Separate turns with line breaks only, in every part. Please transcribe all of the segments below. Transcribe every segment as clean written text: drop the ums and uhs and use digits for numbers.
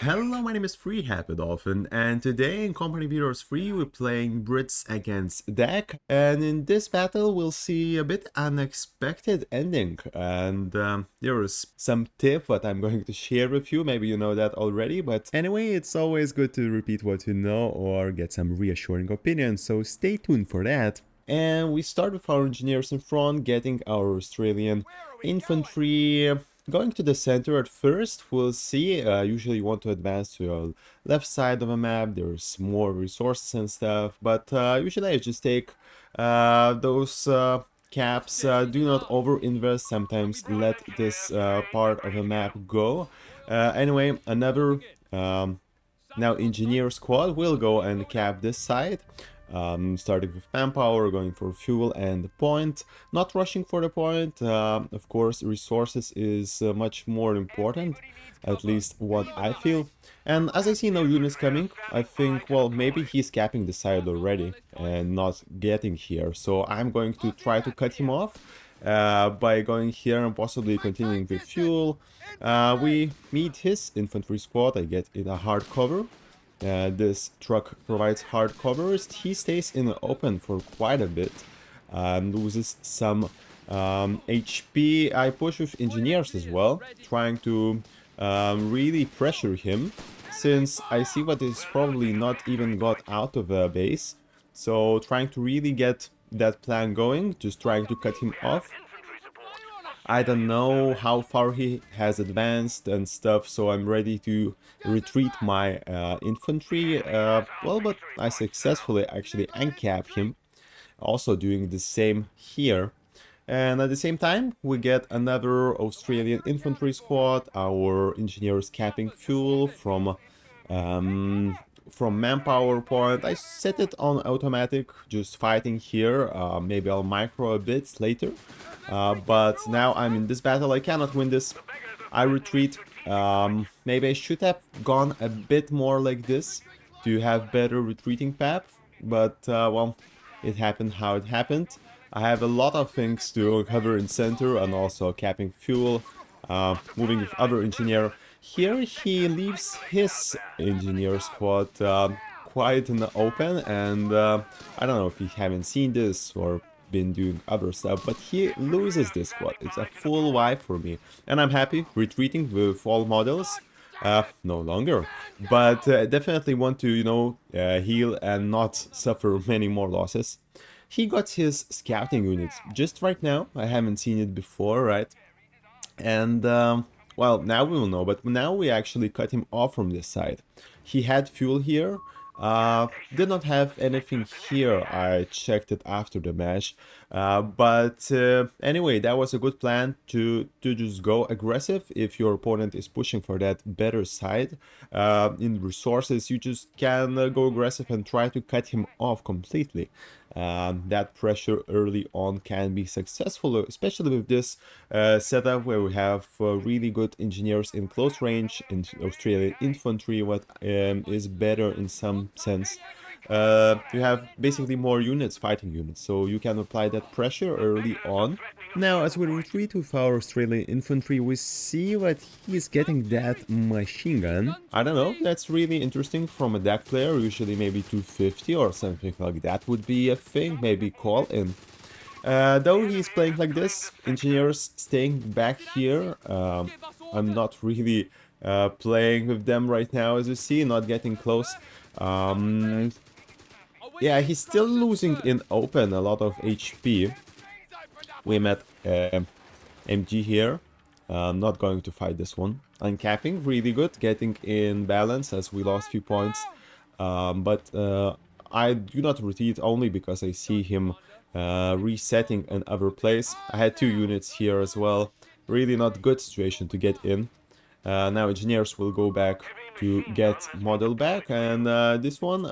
Hello, my name is Free Happy Dolphin, and today in Company of Heroes 3 we're playing Brits against deck, and in this battle we'll see a bit unexpected ending, and there is some tip that I'm going to share with you. Maybe you know that already, but anyway, it's always good to repeat what you know or get some reassuring opinions, so stay tuned for that. And we start with our engineers in front, getting our Australian infantry. Going to the center at first, we'll see. Usually you want to advance to your left side of a map, there's more resources and stuff, but usually I just take those caps. Do not over-invest, sometimes let this part of a map go. Anyway, another now engineer squad will go and cap this side. Starting with manpower, going for fuel and the point, not rushing for the point. Of course, resources is much more important, at least what I feel. And as I see no units coming, I think, well, maybe he's capping the side already and not getting here. So I'm going to try to cut him off by going here and possibly continuing with fuel. We meet his infantry squad. I get in a hard cover. This truck provides hard covers. He stays in the open for quite a bit, loses some HP. I push with engineers as well, trying to really pressure him, since I see what is probably not even got out of the base. So trying to really get that plan going, just trying to cut him off. I don't know how far he has advanced and stuff, so I'm ready to retreat my infantry. Well, but I successfully actually uncap him, also doing the same here. And at the same time, we get another Australian infantry squad, our engineers capping fuel from manpower point. I set it on automatic, just fighting here. Maybe I'll micro a bit later. But now I'm in this battle, I cannot win this. I retreat. Maybe I should have gone a bit more like this to have better retreating path. But, well, it happened how it happened. I have a lot of things to cover in center and also capping fuel. Moving with other engineer. Here he leaves his engineer squad quite in the open, and I don't know if you haven't seen this or been doing other stuff, but he loses this squad. It's a full wipe for me, and I'm happy retreating with all models. No longer, but definitely want to, heal and not suffer many more losses. He got his scouting units just right now. I haven't seen it before, right? And, well, now we will know, but now we actually cut him off from this side. He had fuel here, did not have anything here. I checked it after the match. But anyway, that was a good plan to just go aggressive if your opponent is pushing for that better side. In resources, you just can go aggressive and try to cut him off completely. That pressure early on can be successful, especially with this setup where we have really good engineers in close range, in Australian infantry, what is better in some sense. You have basically more units, fighting units, so you can apply that pressure early on. Now, as we retreat with our Australian infantry, we see that he is getting that machine gun. I don't know, that's really interesting from a deck player. Usually maybe 250 or something like that would be a thing, maybe call in. Though he's playing like this, engineers staying back here. I'm not really playing with them right now, as you see, not getting close. Yeah, he's still losing in open a lot of HP. We met MG here. Not going to fight this one. Uncapping, really good. Getting in balance as we lost few points. But I do not retreat only because I see him resetting another place. I had 2 units here as well. Really not good situation to get in. Now engineers will go back to get model back, and this one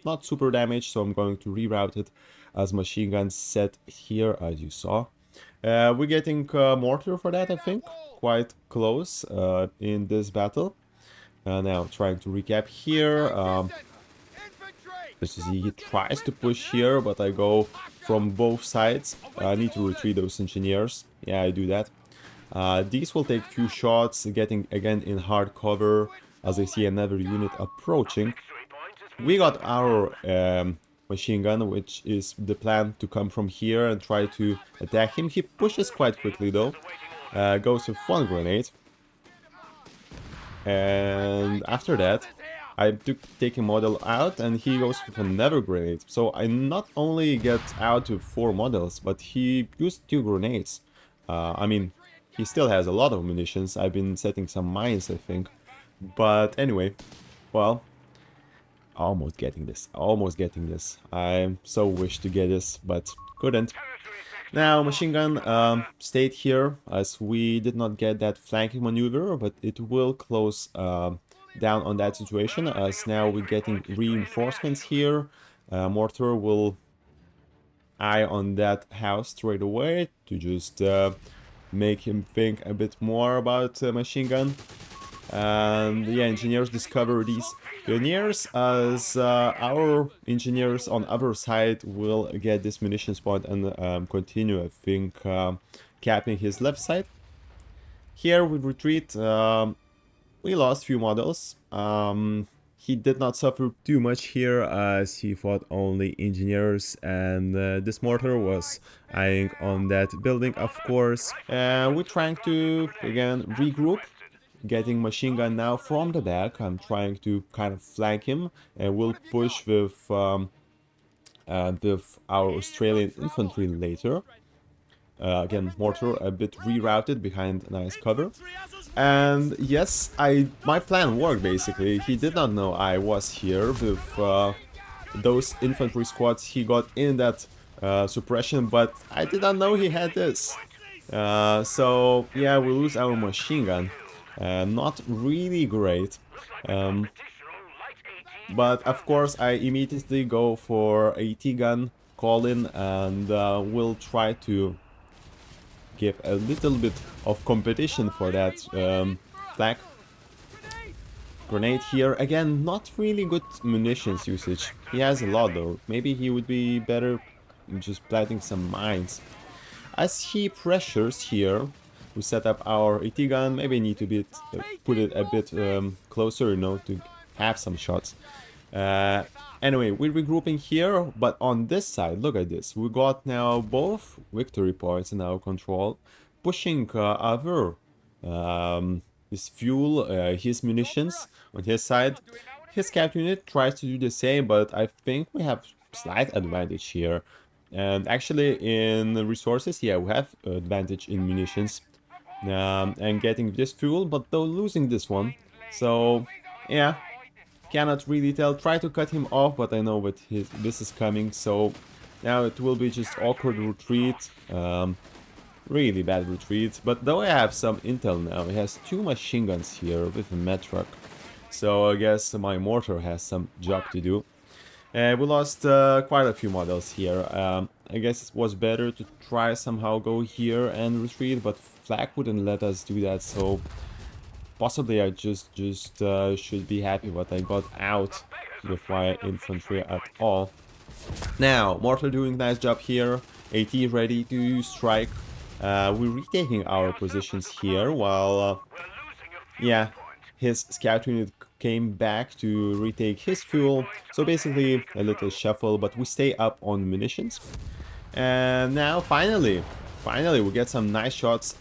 not super damaged, so I'm going to reroute it as machine gun set here, as you saw. We're getting mortar for that, I think, quite close in this battle. Now trying to recap here. This is he tries to push here, but I go from both sides. I need to retreat those engineers. Yeah, I do that. These will take few shots, getting again in hard cover. as I see another unit approaching. We got our machine gun, which is the plan to come from here and try to attack him. He pushes quite quickly though, goes with one grenade. And after that, I take a model out and he goes with another grenade. So I not only get out with 4 models, but he used 2 grenades. I mean, he still has a lot of munitions. I've been setting some mines, I think. But anyway, well, almost getting this. Almost getting this. I so wish to get this, but couldn't. Now, machine gun stayed here as we did not get that flanking maneuver, but it will close down on that situation as now we're getting reinforcements here. Mortar will eye on that house straight away to just make him think a bit more about machine gun. And yeah, engineers discover these pioneers as our engineers on other side will get this munitions point and continue, I think, capping his left side. Here we retreat. We lost few models. He did not suffer too much here as he fought only engineers, and this mortar was eyeing on that building, of course. We're trying to again regroup, getting machine gun now from the back. I'm trying to kind of flank him, and we'll push with our Australian infantry later. Again, mortar a bit rerouted behind nice cover. And yes, my plan worked basically. He did not know I was here with those infantry squads he got in that suppression, but I did not know he had this. So yeah, we lose our machine gun. Not really great. But of course I immediately go for AT gun, call in, and we'll try to give a little bit of competition for that flag. Grenade here, again, not really good munitions usage. He has a lot though. Maybe he would be better just planting some mines. As he pressures here, we set up our AT gun. Maybe need to put it a bit closer, you know, to have some shots. Anyway, we're regrouping here, but on this side, look at this. We got now both victory points in our control, pushing his fuel, his munitions on his side. His cap unit tries to do the same, but I think we have slight advantage here. And actually in resources, yeah, we have advantage in munitions and getting this fuel, but though losing this one. So yeah, cannot really tell. Try to cut him off, but I know that this is coming, so now it will be just awkward retreat. Really bad retreat, but though I have some intel now, he has 2 machine guns here with a med truck, so I guess my mortar has some job to do. We lost quite a few models here. I guess it was better to try somehow go here and retreat, but flag wouldn't let us do that, so possibly I just should be happy that I got out with my infantry at all. Now, mortar doing nice job here. AT ready to strike. We're retaking our positions here while, yeah, his scout unit came back to retake his fuel. So basically a little shuffle, but we stay up on munitions. And now finally we get some nice shots.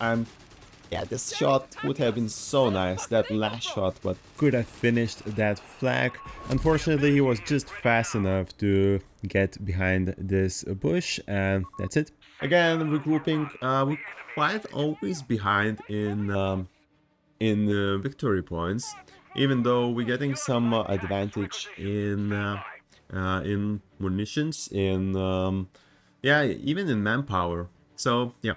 Yeah, this shot would have been so nice, that last shot, but could have finished that flag. Unfortunately, he was just fast enough to get behind this bush, and that's it. Again, regrouping, we're quite always behind in victory points, even though we're getting some advantage in munitions, yeah, even in manpower. So yeah.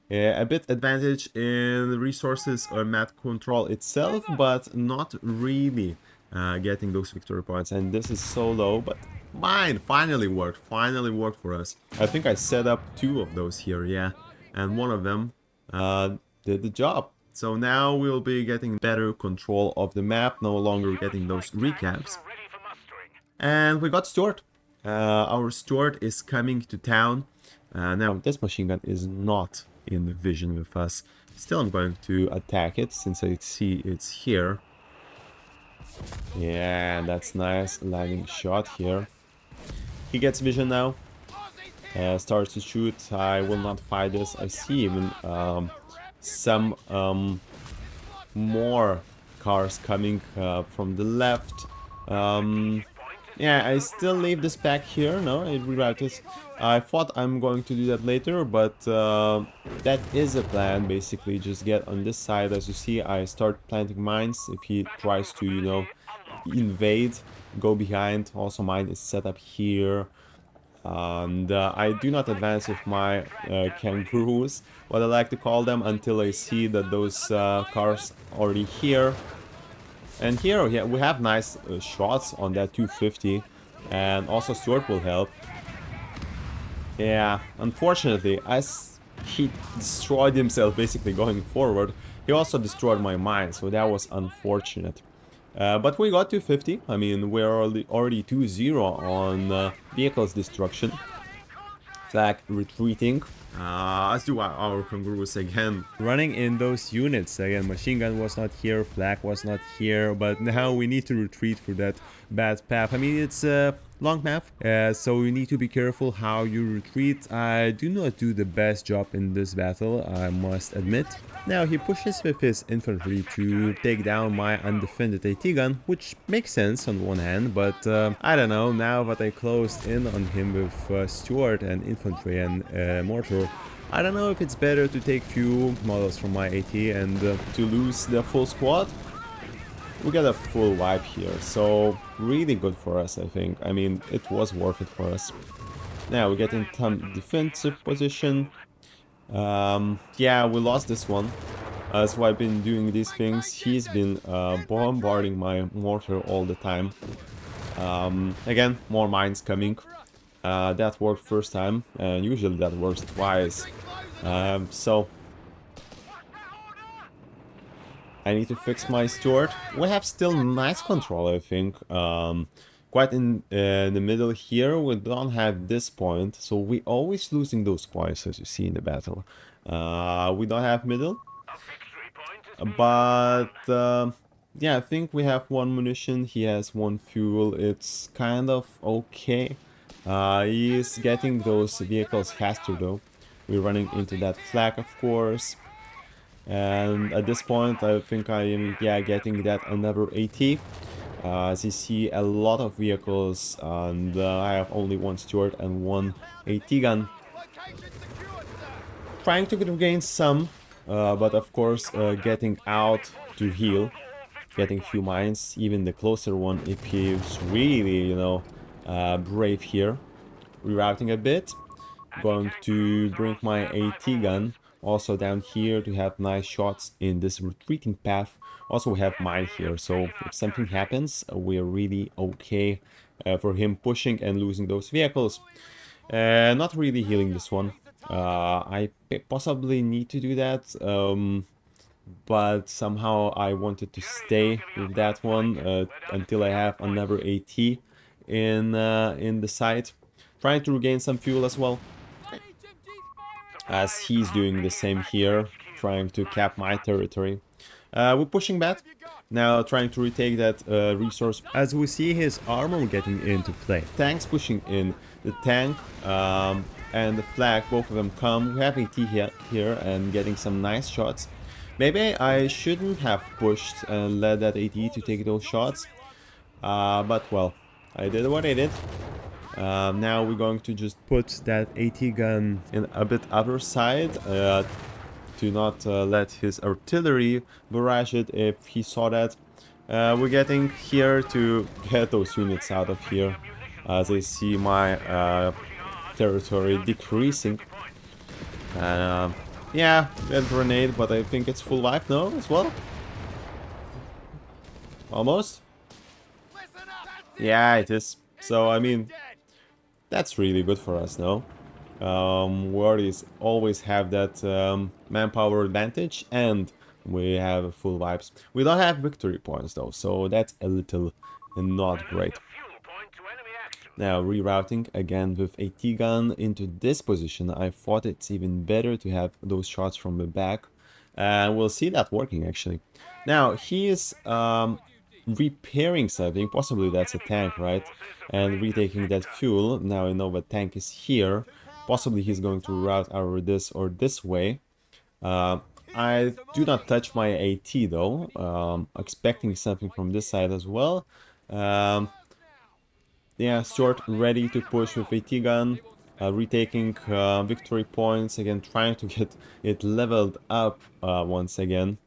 A bit advantage in resources or map control itself, but not really getting those victory points. And this is so low, but mine finally worked for us. I think I set up 2 of those here, yeah, and one of them did the job. So now we'll be getting better control of the map, no longer getting those recaps. And we got Stuart. Our Stuart is coming to town. Now this machine gun is not in the vision with us. Still, I'm going to attack it since I see it's here. Yeah, that's nice. Landing shot here. He gets vision now. Starts to shoot. I will not fight this. I see even some more cars coming from the left. Yeah, I still leave this back here. No, I rerouted. I thought I'm going to do that later, but that is a plan. Basically, just get on this side. As you see, I start planting mines. If he tries to, you know, invade, go behind. Also, mine is set up here. And I do not advance with my kangaroos, what I like to call them, until I see that those cars already here. And here yeah, we have nice shots on that 250, and also Stuart will help. Yeah, unfortunately, as he destroyed himself basically going forward, he also destroyed my mine, so that was unfortunate. But we got 250. I mean, we're already 2-0 on vehicles destruction. Flag retreating, as do our kangaroos again. Running in those units again. Machine gun was not here, flag was not here, but now we need to retreat through that bad path. I mean, it's a long path, so you need to be careful how you retreat. I do not do the best job in this battle, I must admit. Now he pushes with his infantry to take down my undefended AT gun, which makes sense on one hand, but I don't know, now that I closed in on him with Stuart and infantry and mortar, I don't know if it's better to take few models from my AT and to lose the full squad. We got a full wipe here, so really good for us, I think. I mean, it was worth it for us. Now we get in some defensive position. Yeah, we lost this one. So I've been doing these things. He's been bombarding my mortar all the time. Again, more mines coming. That worked first time, and usually that works twice. So I need to fix my Stuart. We have still nice control, I think. Quite in the middle here, we don't have this point, so we always losing those points, as you see in the battle. We don't have middle, but yeah, I think we have one munition, he has one fuel, it's kind of okay. He is getting those vehicles faster though. We're running into that flag, of course. And at this point, I think I am, yeah, getting that another AT. As you see, a lot of vehicles, and I have only one Stuart and one AT gun. Trying to regain some, but of course, getting out to heal. Getting few mines, even the closer one, if he's really, you know, brave here. Rerouting a bit. Going to bring my AT gun also down here to have nice shots in this retreating path. Also we have mine here, so if something happens, we're really okay for him pushing and losing those vehicles. Not really healing this one. I possibly need to do that, but somehow I wanted to stay with that one until I have another AT in the site. Trying to regain some fuel as well, as he's doing the same here, trying to cap my territory. We're pushing back, now trying to retake that resource. As we see his armor getting into play. Tanks pushing in, the tank and the flag, both of them come. We have AT here and getting some nice shots. Maybe I shouldn't have pushed and let that AT to take those shots, but well, I did what I did. Now we're going to just put that AT gun in a bit other side to not let his artillery barrage it if he saw that. We're getting here to get those units out of here, as I see my territory decreasing. Yeah, that grenade, but I think it's full wipe now as well. Almost. Yeah, it is. So I mean, that's really good for us now. We always have that manpower advantage, and we have full vibes. We don't have victory points though, so that's a little not great. Now rerouting again with AT gun into this position. I thought it's even better to have those shots from the back, and we'll see that working actually. Now he is repairing something. Possibly that's a tank, right? And retaking that fuel. Now I know the tank is here. Possibly he's going to route over this or this way. I do not touch my AT though, expecting something from this side as well. Yeah, Stuart ready to push with AT gun, retaking victory points, again trying to get it leveled up once again.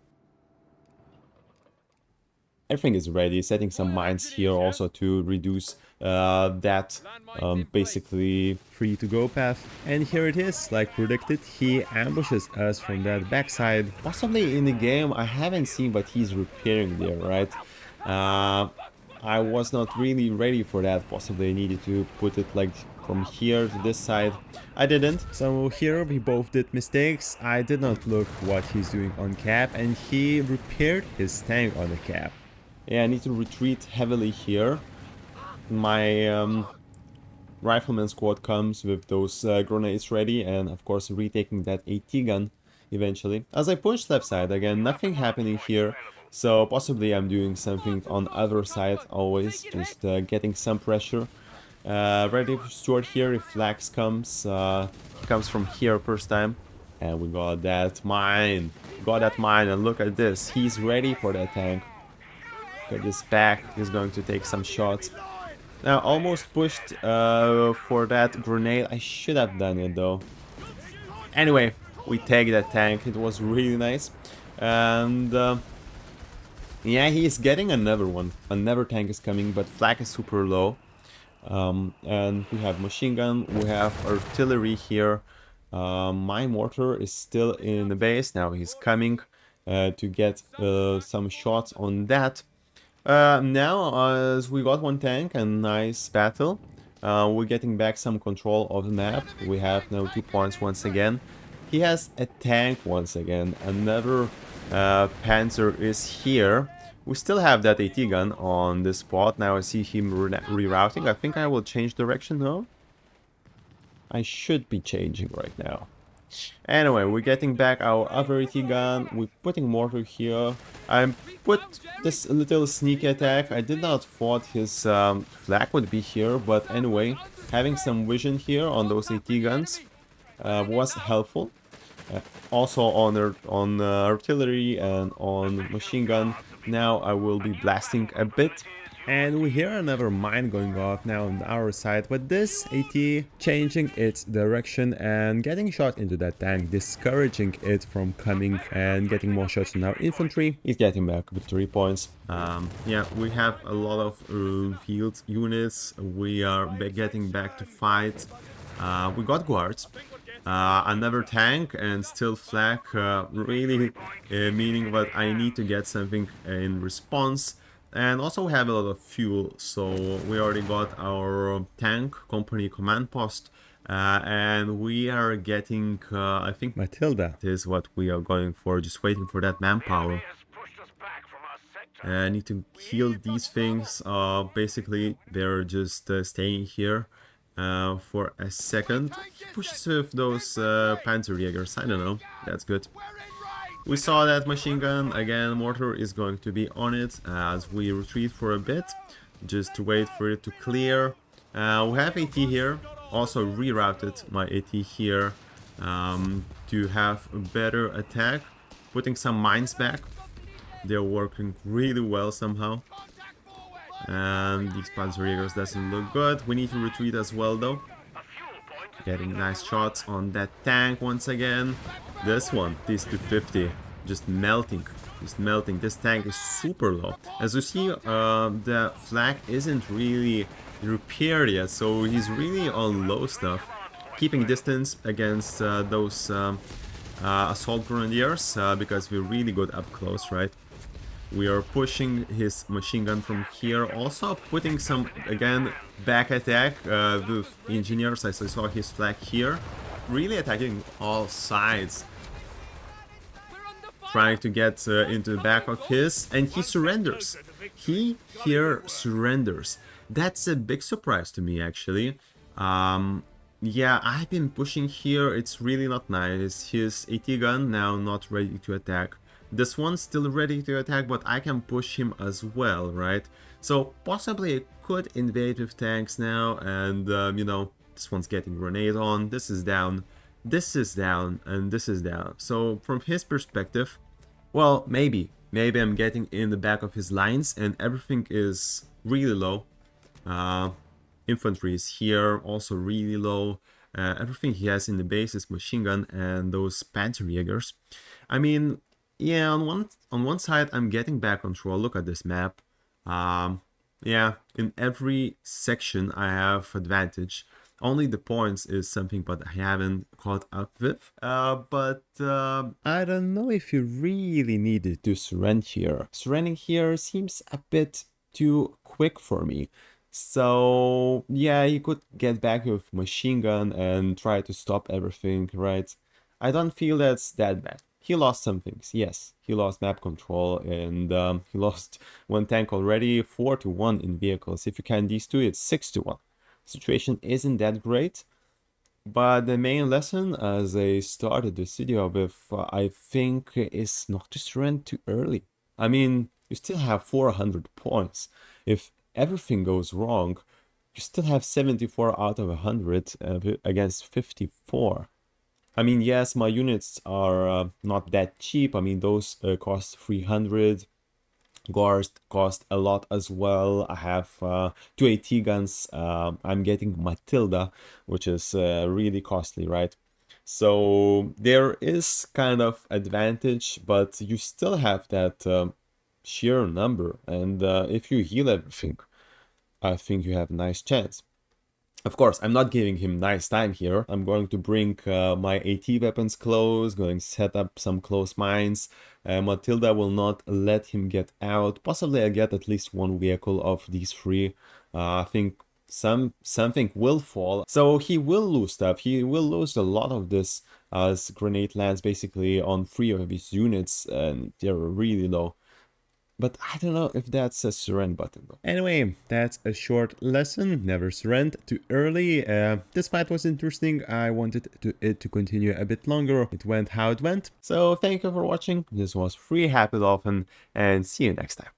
Everything is ready, setting some mines here also to reduce that basically free to go path. And here it is, like predicted, he ambushes us from that backside. Possibly in the game, I haven't seen, but he's repairing there, right? I was not really ready for that. Possibly I needed to put it like from here to this side. I didn't. So here we both did mistakes. I did not look what he's doing on cap, and he repaired his tank on the cap. Yeah, I need to retreat heavily here. My rifleman squad comes with those grenades ready, and of course retaking that AT gun eventually. As I push left side, again, nothing happening here. So possibly I'm doing something on other side always, just getting some pressure. Ready for Stuart here if Flax comes. He comes from here first time. And we got that mine. Got that mine, and look at this. He's ready for that tank. Look at this back. He's going to take some shots. Now, almost pushed for that grenade. I should have done it though. Anyway, we take that tank. It was really nice. And yeah, he's getting another one. Another tank is coming, but flak is super low. And we have machine gun. We have artillery here. My mortar is still in the base. Now he's coming to get some shots on that. Now, as we got one tank, a nice battle. We're getting back some control of the map. We have now 2 points once again. He has a tank once again. Another Panzer is here. We still have that AT gun on this spot. Now I see him rerouting. I think I will change direction now. I should be changing right now. Anyway, we're getting back our other AT gun. We're putting mortar here. I put this little sneak attack. I did not thought his flag would be here, but anyway, having some vision here on those AT guns was helpful. Also on artillery and on machine gun. Now I will be blasting a bit. And we hear another mine going off now on our side, but this AT changing its direction and getting shot into that tank, discouraging it from coming and getting more shots on our infantry. He's getting back victory points. Yeah, we have a lot of field units. We are getting back to fight. We got guards. Another tank and still flak, really meaning that I need to get something in response. And also we have a lot of fuel, so we already got our tank company command post, and we are getting, I think Matilda is what we are going for, just waiting for that manpower. I need to heal these things. Basically they're just staying here for a second. He pushes with those Panzerjägers, I don't know, that's good. We saw that machine gun, again mortar is going to be on it as we retreat for a bit, just to wait for it to clear. We have AT here, also rerouted my AT here to have a better attack, putting some mines back. They're working really well somehow. And these Panzerjägers doesn't look good. We need to retreat as well though. Getting nice shots on that tank once again. This one, this 250, just melting. This tank is super low. As you see, the flag isn't really repaired yet, so he's really on low stuff. Keeping distance against those assault grenadiers because we're really good up close, right? We are pushing his machine gun from here, also putting some, again, back attack with engineers, as I saw his flag here. Really attacking all sides. Trying to get into the back of his, and he surrenders. He here surrenders. That's a big surprise to me, actually. Yeah, I've been pushing here, it's really not nice. His AT gun now not ready to attack. This one's still ready to attack, but I can push him as well, right? So possibly I could invade with tanks now, and you know, this one's getting grenade on, this is down, and this is down. So from his perspective, well, maybe I'm getting in the back of his lines and everything is really low. Infantry is here, also really low. Everything he has in the base is machine gun and those Panzerjägers. I mean, yeah, on one side I'm getting back control. Look at this map. Yeah, in every section I have advantage. Only the points is something but I haven't caught up with. But I don't know if you really needed to surrender here. Surrendering here seems a bit too quick for me. So yeah, he could get back with machine gun and try to stop everything, right? I don't feel that's that bad. He lost some things, yes. He lost map control and he lost one tank already, 4-1 in vehicles. If you count these two, it's 6-1. Situation isn't that great, but the main lesson, as I started this video with, I think, is not to surrender too early. I mean, you still have 400 points. If everything goes wrong, you still have 74 out of 100 against 54. I mean, yes, my units are not that cheap. I mean, those cost 300. Guards cost a lot as well. I have 2 AT guns. I'm getting Matilda, which is really costly, right? So there is kind of advantage, but you still have that sheer number. And if you heal everything, I think you have a nice chance. Of course, I'm not giving him nice time here. I'm going to bring my AT weapons close, going to set up some close mines. Matilda will not let him get out. Possibly I get at least one vehicle of these three. I think something will fall. So he will lose stuff. He will lose a lot of this as grenade lands basically on 3 of his units and they're really low. But I don't know if that's a surrender button though. Anyway, that's a short lesson. Never surrender too early. This fight was interesting. I wanted it to continue a bit longer. It went how it went. So thank you for watching. This was Free Happy Dolphin and see you next time.